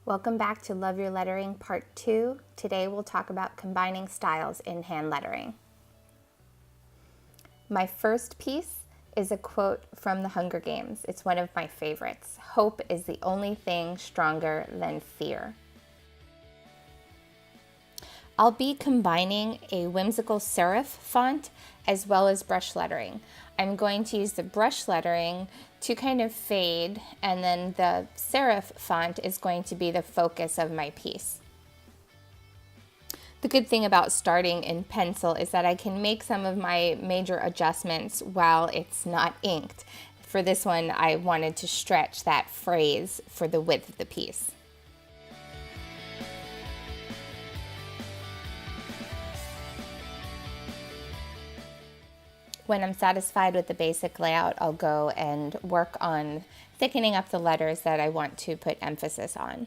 Welcome back to Love Your Lettering Part 2. Today we'll talk about combining styles in hand lettering. My first piece is a quote from the Hunger Games. It's one of my favorites. Hope is the only thing stronger than fear. I'll be combining a whimsical serif font as well as brush lettering. I'm going to use the brush lettering to kind of fade, and then the serif font is going to be the focus of my piece. The good thing about starting in pencil is that I can make some of my major adjustments while it's not inked. For this one, I wanted to stretch that phrase for the width of the piece. When I'm satisfied with the basic layout, I'll go and work on thickening up the letters that I want to put emphasis on.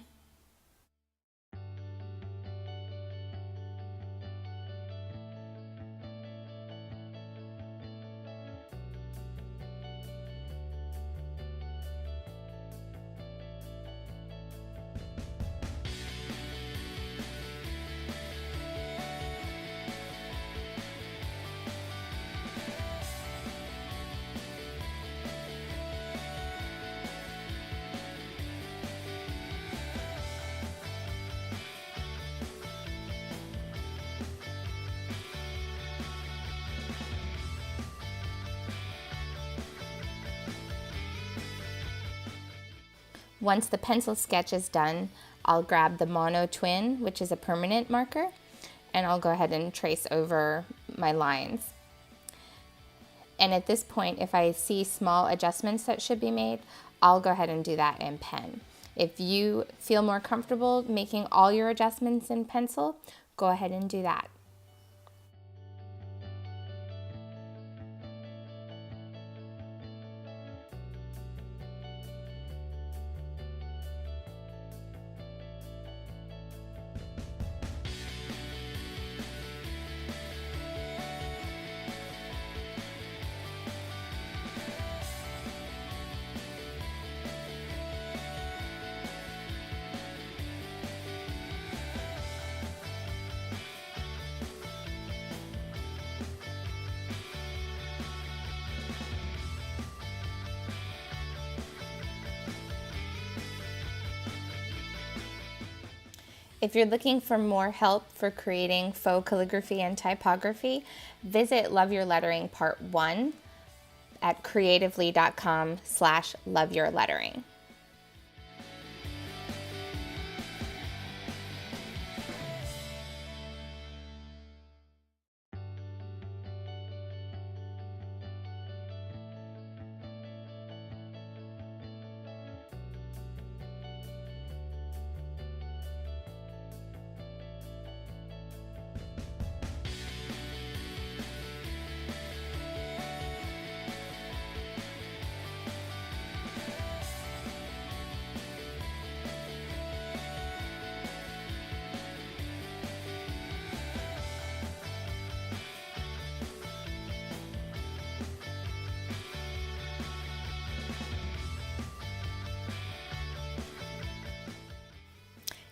Once the pencil sketch is done, I'll grab the Mono Twin, which is a permanent marker, and I'll go ahead and trace over my lines. And at this point, if I see small adjustments that should be made, I'll go ahead and do that in pen. If you feel more comfortable making all your adjustments in pencil, go ahead and do that. If you're looking for more help for creating faux calligraphy and typography, visit Love Your Lettering Part 1 at creatively.com/loveyourlettering.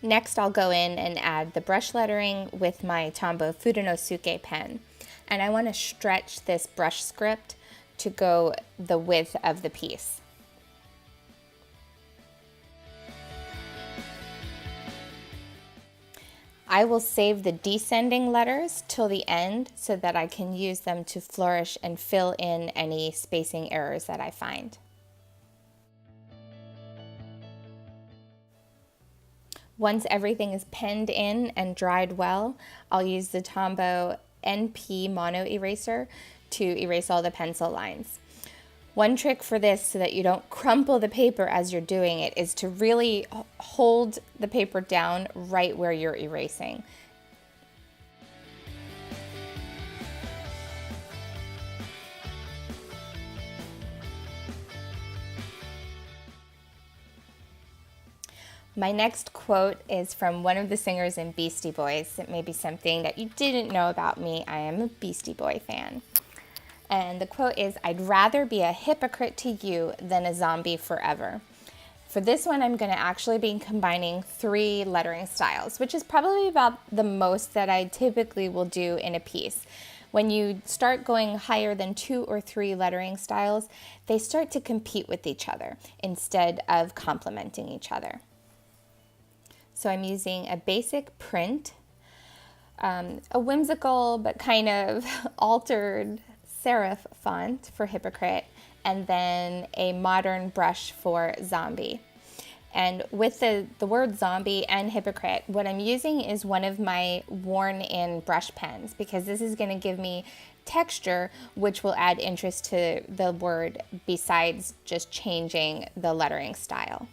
Next, I'll go in and add the brush lettering with my Tombow Fudenosuke pen. And I want to stretch this brush script to go the width of the piece. I will save the descending letters till the end so that I can use them to flourish and fill in any spacing errors that I find. Once everything is penned in and dried well, I'll use the Tombow NP Mono Eraser to erase all the pencil lines. One trick for this so that you don't crumple the paper as you're doing it is to really hold the paper down right where you're erasing. My next quote is from one of the singers in Beastie Boys. It may be something that you didn't know about me. I am a Beastie Boy fan. And the quote is, "I'd rather be a hypocrite to you than a zombie forever." For this one, I'm going to actually be combining 3 lettering styles, which is probably about the most that I typically will do in a piece. When you start going higher than 2 or 3 lettering styles, they start to compete with each other instead of complementing each other. So I'm using a basic print, a whimsical but kind of altered serif font for Hypocrite, and then a modern brush for Zombie. And with the word zombie and hypocrite, what I'm using is one of my worn-in brush pens, because this is going to give me texture, which will add interest to the word besides just changing the lettering style.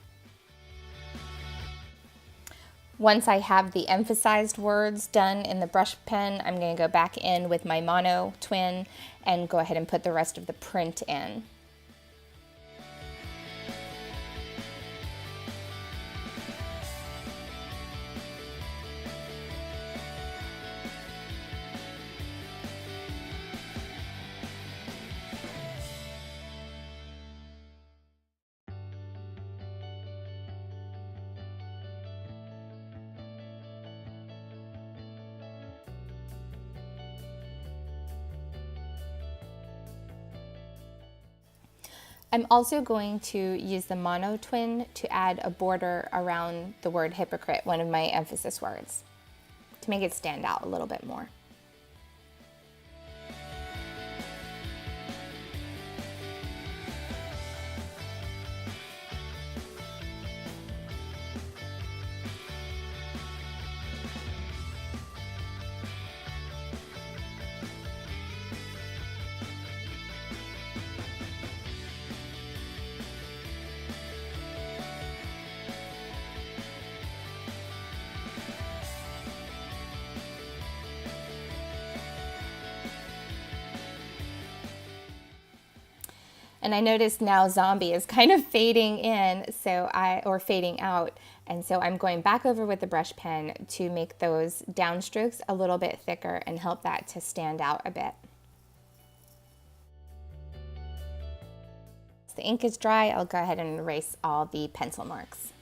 Once I have the emphasized words done in the brush pen, I'm going to go back in with my mono twin and go ahead and put the rest of the print in. I'm also going to use the mono twin to add a border around the word hypocrite, one of my emphasis words, to make it stand out a little bit more. And I noticed now zombie is kind of fading in, or fading out. And so I'm going back over with the brush pen to make those downstrokes a little bit thicker and help that to stand out a bit. Once the ink is dry, I'll go ahead and erase all the pencil marks.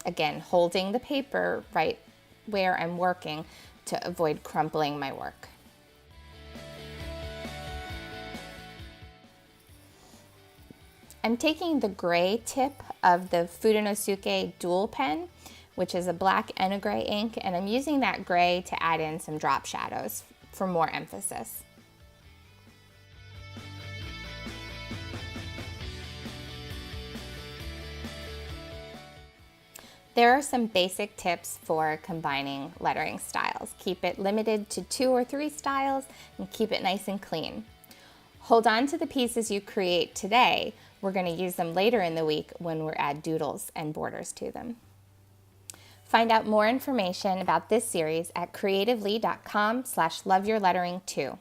Again, holding the paper right where I'm working to avoid crumpling my work. I'm taking the gray tip of the Fudenosuke Dual Pen, which is a black and a gray ink, and I'm using that gray to add in some drop shadows for more emphasis. There are some basic tips for combining lettering styles. Keep it limited to 2 or 3 styles and keep it nice and clean. Hold on to the pieces you create today. We're going to use them later in the week when we add doodles and borders to them. Find out more information about this series at creatively.com/loveyourlettering2.